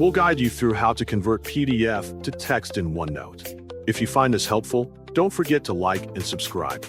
we'll guide you through how to convert PDF to text in OneNote. If you find this helpful, don't forget to like and subscribe.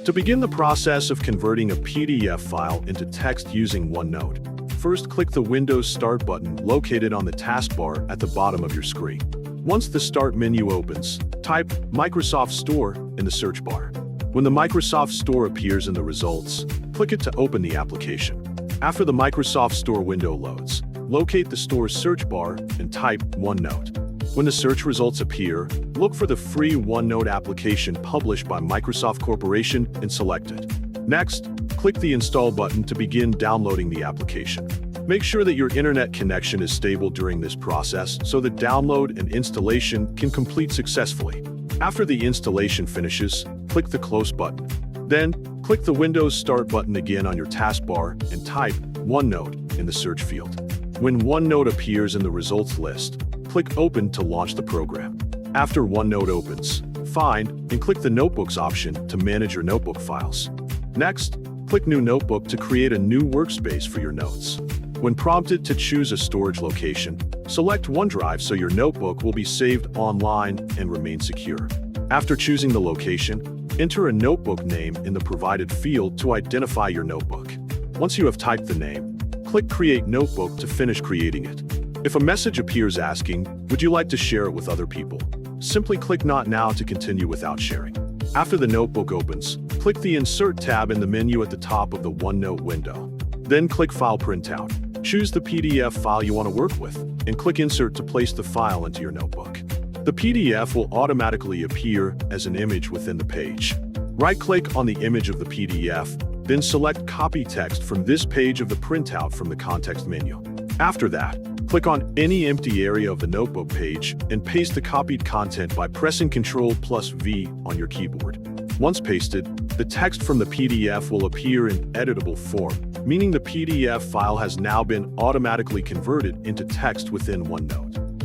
To begin the process of converting a PDF file into text using OneNote, first click the Windows Start button located on the taskbar at the bottom of your screen. Once the Start menu opens, type Microsoft Store in the search bar. When the Microsoft Store appears in the results, click it to open the application. After the Microsoft Store window loads, locate the store's search bar and type OneNote. When the search results appear, look for the free OneNote application published by Microsoft Corporation and select it. Next, click the Install button to begin downloading the application. Make sure that your internet connection is stable during this process so that download and installation can complete successfully. After the installation finishes, click the Close button. Then, click the Windows Start button again on your taskbar and type OneNote in the search field. When OneNote appears in the results list, click Open to launch the program. After OneNote opens, find and click the Notebooks option to manage your notebook files. Next, click New Notebook to create a new workspace for your notes. When prompted to choose a storage location, select OneDrive so your notebook will be saved online and remain secure. After choosing the location, enter a notebook name in the provided field to identify your notebook. Once you have typed the name, click Create Notebook to finish creating it. If a message appears asking, would you like to share it with other people? Simply click Not Now to continue without sharing. After the notebook opens, click the Insert tab in the menu at the top of the OneNote window. Then click File Printout. Choose the PDF file you want to work with, and click Insert to place the file into your notebook. The PDF will automatically appear as an image within the page. Right-click on the image of the PDF, then select Copy Text from this page of the printout from the context menu. After that, click on any empty area of the notebook page and paste the copied content by pressing Ctrl+V on your keyboard. Once pasted, the text from the PDF will appear in editable form, meaning the PDF file has now been automatically converted into text within OneNote.